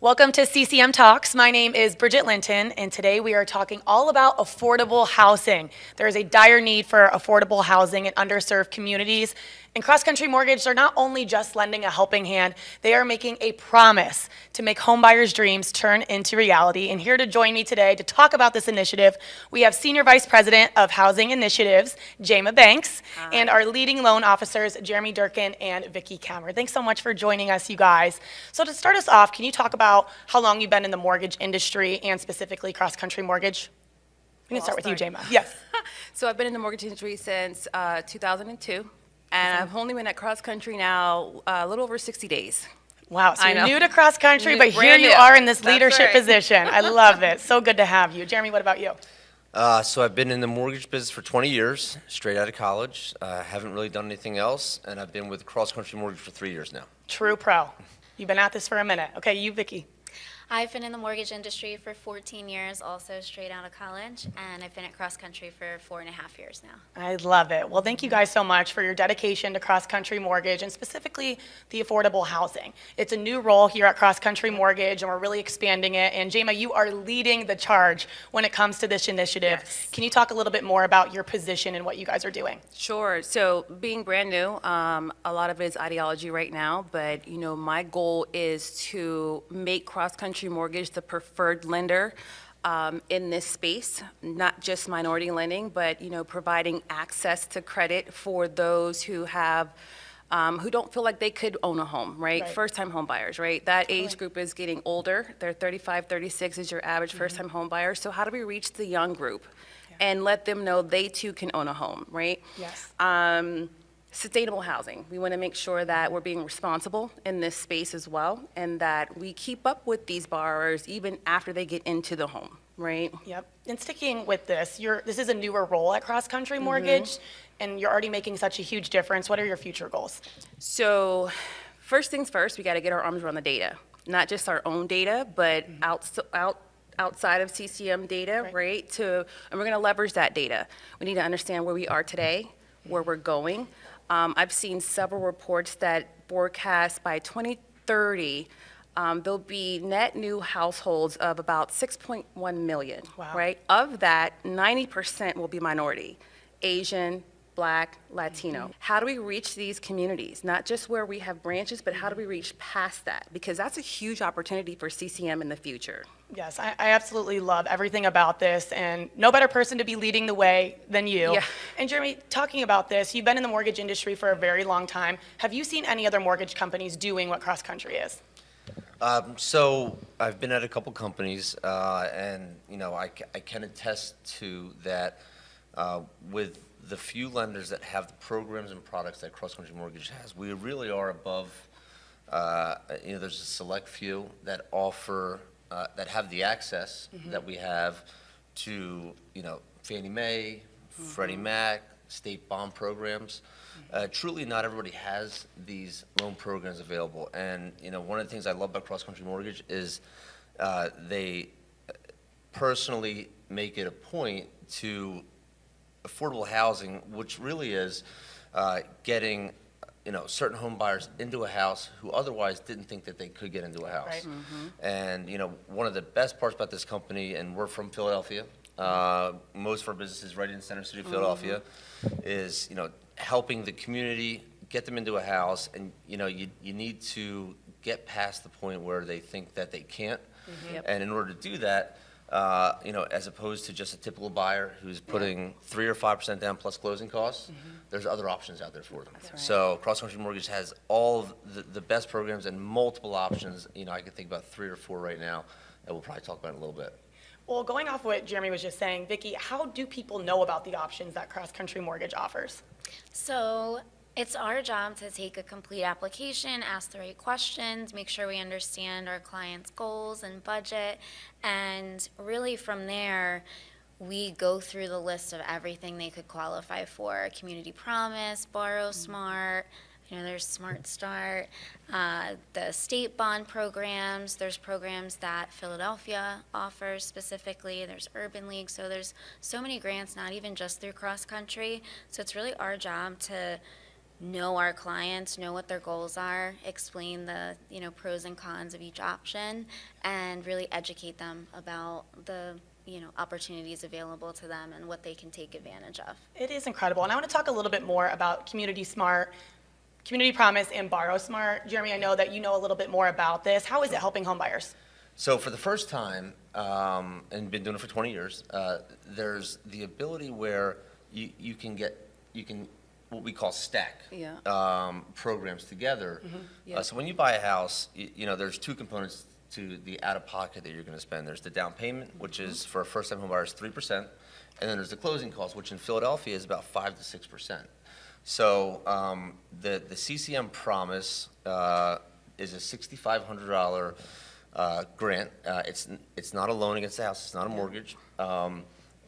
Welcome to CCM Talks. My name is Bridget Linton, and today we are talking all about affordable housing. There is a dire need for affordable housing in underserved communities, and Cross Country Mortgage are not only just lending a helping hand, they are making a promise to make homebuyers' dreams turn into reality. And here to join me today to talk about this initiative, we have Senior Vice President of Housing Initiatives, Jayma Banks, and our leading loan officers, Jeremy Durkin and Victoria Kammer. Thanks so much for joining us, you guys. So to start us off, can you talk about how long you've been in the mortgage industry and specifically Cross Country Mortgage? We can start with you, Jayma. Yes. So I've been in the mortgage industry since 2002, and I've only been at Cross Country now a little over 60 days. Wow, so I you're know. new to Cross Country, but here Brand you new. are in this That's leadership right. position. I love it. So good to have you. Jeremy, what about you? So I've been in the mortgage business for 20 years, straight out of college. Haven't really done anything else, and I've been with Cross Country Mortgage for 3 years now. True pro. You've been at this for a minute. Okay, you, Vicky. I've been in the mortgage industry for 14 years, also straight out of college, and I've been at Cross Country for 4.5 years now. I love it. Well, thank you guys so much for your dedication to Cross Country Mortgage and specifically the affordable housing. It's a new role here at Cross Country Mortgage, and we're really expanding it. And Jayma, you are leading the charge when it comes to this initiative. Yes. Can you talk a little bit more about your position and what you guys are doing? Sure. So being brand new, a lot of it is ideology right now, but my goal is to make Cross Country Mortgage the preferred lender in this space, not just minority lending, but providing access to credit for those who have who don't feel like they could own a home, right? Right. First-time home buyers, right? That age group is getting older. They're 35, 36 is your average first-time home buyer. So how do we reach the young group and let them know they too can own a home, right? Yes. Sustainable housing. We want to make sure that we're being responsible in this space as well, and that we keep up with these borrowers even after they get into the home, right? Yep. And sticking with this, this is a newer role at Cross Country Mortgage, and you're already making such a huge difference. What are your future goals? So first things first, we got to get our arms around the data, not just our own data, but outside of CCM data, right? And we're going to leverage that data. We need to understand where we are today, where we're going. I've seen several reports that forecast by 2030, there'll be net new households of about 6.1 million, Wow. right? Of that, 90% will be minority, Asian, Black, Latino. How do we reach these communities? Not just where we have branches, but how do we reach past that? Because that's a huge opportunity for CCM in the future. Yes, I absolutely love everything about this, and no better person to be leading the way than you. Yeah. And Jeremy, talking about this, you've been in the mortgage industry for a very long time. Have you seen any other mortgage companies doing what Cross Country is? So I've been at a couple companies, and I can attest to that with the few lenders that have the programs and products that Cross Country Mortgage has. We really are above. There's a select few that offer that have the access that we have to Fannie Mae, Freddie Mac, state bond programs. Truly, not everybody has these loan programs available. And one of the things I love about Cross Country Mortgage is they personally make it a point to affordable housing, which really is getting certain home buyers into a house who otherwise didn't think that they could get into a house. Right. And one of the best parts about this company, and we're from Philadelphia, most of our business is right in the center city of Philadelphia, is helping the community get them into a house, and you need to get past the point where they think that they can't. Yep. And in order to do that, as opposed to just a typical buyer who's putting 3 or 5% down plus closing costs, there's other options out there for them. That's right. So Cross Country Mortgage has all of the best programs and multiple options. I can think about 3 or 4 right now that we'll probably talk about in a little bit. Well, going off what Jeremy was just saying, Vicki, how do people know about the options that Cross Country Mortgage offers? So it's our job to take a complete application, ask the right questions, make sure we understand our client's goals and budget, and really from there, we go through the list of everything they could qualify for: Community Promise, Borrow Smart, there's Smart Start, the state bond programs. There's programs that Philadelphia offers specifically. There's Urban League. So there's so many grants, not even just through Cross Country. So it's really our job to know our clients, know what their goals are, explain the, pros and cons of each option, and really educate them about the, opportunities available to them and what they can take advantage of. It is incredible. And I want to talk a little bit more about Community Smart, Community Promise, and Borrow Smart. Jeremy, I know that you know a little bit more about this. How is it helping home buyers? So for the first time, and been doing it for 20 years, there's the ability where you can what we call stack programs together. Yeah. So when you buy a house, there's two components to the out-of-pocket that you're going to spend. There's the down payment, which is for a first-time home buyers 3%, and then there's the closing cost, which in Philadelphia is about 5 to 6%. So the CCM Promise is a $6,500 grant. It's not a loan against the house. It's not a mortgage.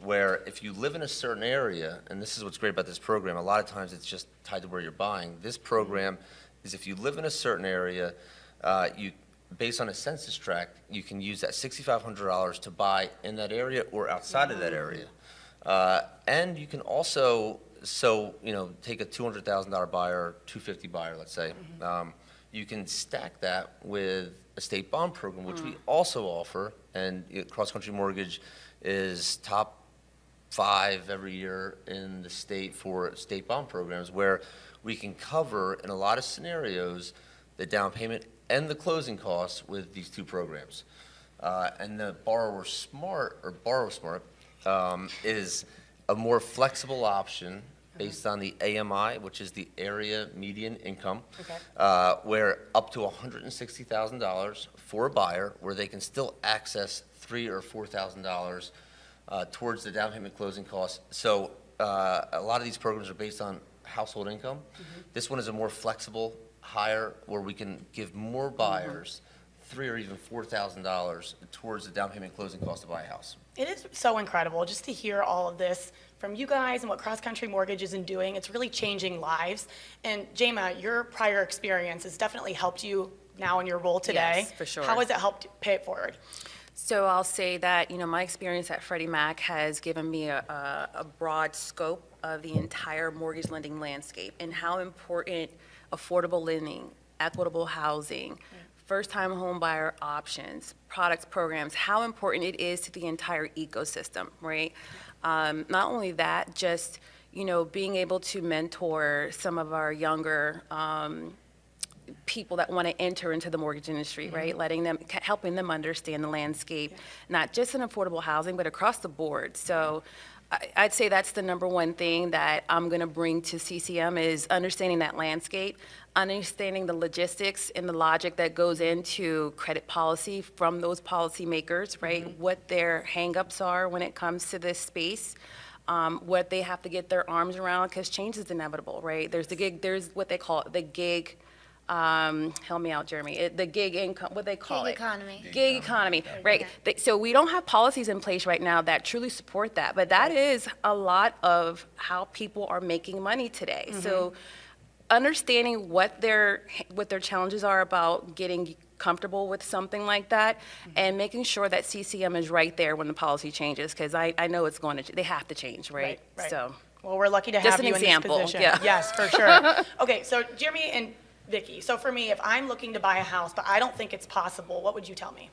Where if you live in a certain area, and this is what's great about this program, a lot of times it's just tied to where you're buying. This program is if you live in a certain area, based on a census tract, you can use that $6,500 to buy in that area or outside of that area. And you can also, take a $200,000 buyer, $250,000 buyer, let's say. You can stack that with a state bond program, which we also offer, and Cross Country Mortgage is top 5 every year in the state for state bond programs, where we can cover, in a lot of scenarios, the down payment and the closing costs with these two programs. And the Borrow Smart is a more flexible option based on the AMI, which is the area median income, where up to $160,000 for a buyer, where they can still access $3,000 or $4,000 towards the down payment closing costs. So a lot of these programs are based on household income. This one is a more flexible, higher, where we can give more buyers $3,000 or even $4,000 towards the down payment closing cost to buy a house. It is so incredible just to hear all of this from you guys and what Cross Country Mortgage is doing. It's really changing lives. And Jayma, your prior experience has definitely helped you now in your role today. Yes, for sure. How has it helped pay it forward? So I'll say that, my experience at Freddie Mac has given me a broad scope of the entire mortgage lending landscape and how important affordable lending, equitable housing, first-time home buyer options, products, programs, how important it is to the entire ecosystem, right? Not only that, just, being able to mentor some of our younger people that want to enter into the mortgage industry, right? Helping them understand the landscape, not just in affordable housing, but across the board. So I'd say that's the number one thing that I'm going to bring to CCM is understanding that landscape, understanding the logistics and the logic that goes into credit policy from those policymakers, right? What their hangups are when it comes to this space. What they have to get their arms around, because change is inevitable, right? There's what they call the gig, help me out, Jeremy, the gig income, what they call Gig it? economy. Gig economy, right? So we don't have policies in place right now that truly support that, but that is a lot of how people are making money today. So understanding what their challenges are about getting comfortable with something like that, and making sure that CCM is right there when the policy changes, because I know it's going to, they have to change, right? Right. So, Well, we're lucky to Just have an you example, in this position. yeah. Yes, for sure. Okay, so Jeremy and Vicky, so for me, if I'm looking to buy a house, but I don't think it's possible, what would you tell me?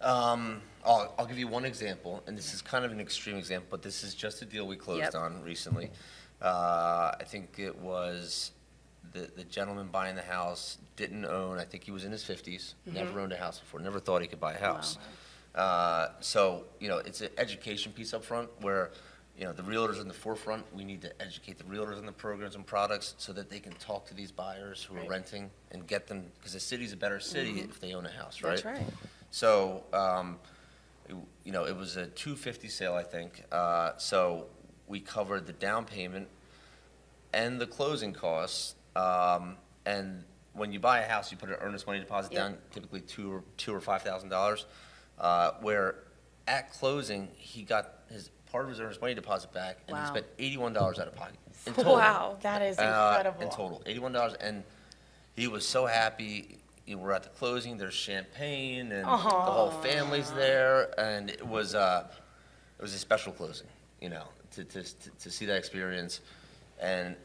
I'll give you one example, and this is kind of an extreme example, but this is just a deal we closed on recently. I think it was the gentleman buying the house didn't own, I think he was in his 50s, never owned a house before, never thought he could buy a house. So, it's an education piece up front where, the realtors in the forefront, we need to educate the realtors on the programs and products so that they can talk to these buyers who are renting and get them, because the city's a better city if they own a house, right? that's right. So, it was a 250 sale, I think. So we covered the down payment and the closing costs. And when you buy a house, you put an earnest money deposit down, typically $2,000 or $5,000. Where at closing, he got his part of his earnest money deposit back, and he Wow. spent $81 out of pocket in total. Wow. That is incredible. In total, $81, and he was so happy. We're at the closing. There's champagne, and the whole family's there, and it was a special closing. To see that experience, and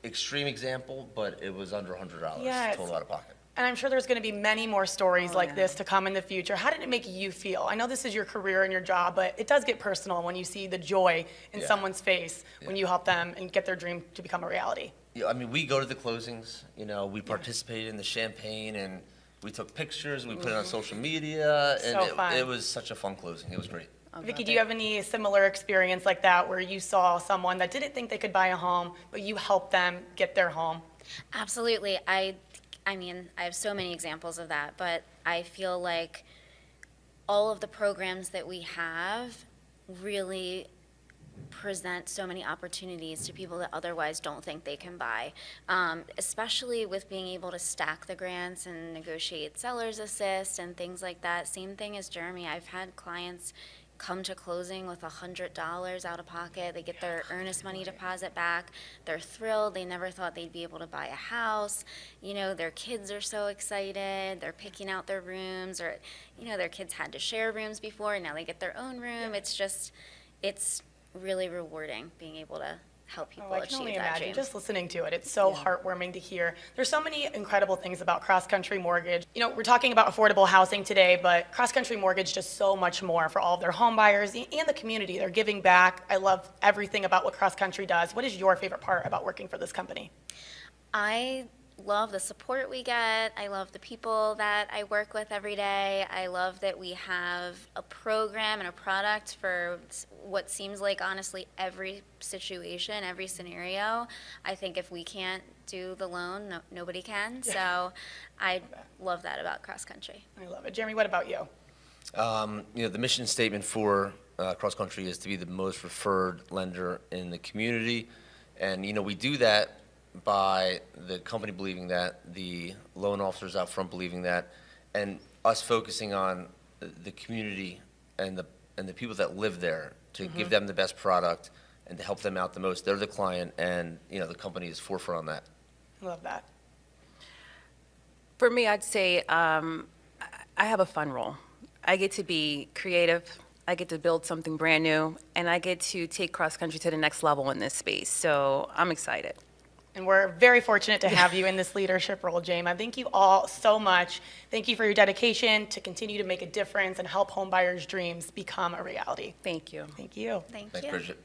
extreme example, but it was under $100 Yes. total out of pocket. And I'm sure there's going to be many more stories like yeah. this to come in the future. How did it make you feel? I know this is your career and your job, but it does get personal when you see the joy in Yeah. someone's face when Yeah. you help them and get their dream to become a reality. Yeah, I mean, we go to the closings, we participated in the champagne, and we took pictures, and we put it on social media, and So fun. it was such a fun closing. It was great. Vicki, do you have any similar experience like that where you saw someone that didn't think they could buy a home, but you helped them get their home? Absolutely. I mean, I have so many examples of that, but I feel like all of the programs that we have really present so many opportunities to people that otherwise don't think they can buy, especially with being able to stack the grants and negotiate seller's assist and things like that. Same thing as Jeremy. I've had clients come to closing with $100 out of pocket. They get their earnest money deposit back. They're thrilled. They never thought they'd be able to buy a house. Their kids are so excited. They're picking out their rooms, or, their kids had to share rooms before, and now they get their own room. It's really rewarding being able to help people I can only achieve that imagine, dream. just listening to it. It's so heartwarming to hear. There's so many incredible things about Cross Country Mortgage. We're talking about affordable housing today, but Cross Country Mortgage does so much more for all of their home buyers and the community. They're giving back. I love everything about what Cross Country does. What is your favorite part about working for this company? I love the support we get. I love the people that I work with every day. I love that we have a program and a product for what seems like, honestly, every situation, every scenario. I think if we can't do the loan, nobody can. So I love that about Cross Country. I love it. Jeremy, what about you? The mission statement for Cross Country is to be the most referred lender in the community. And, we do that by the company believing that, the loan officers out front believing that, and us focusing on the community and the people that live there to give them the best product and to help them out the most. They're the client, and, the company is forefront on that. I love that. For me, I'd say I have a fun role. I get to be creative. I get to build something brand new, and I get to take Cross Country to the next level in this space. So I'm excited. And we're very fortunate to have you in this leadership role, Jayma. Thank you all so much. Thank you for your dedication to continue to make a difference and help homebuyers' dreams become a reality. Thank you. Thank you. Thank Thanks, you. Bridget.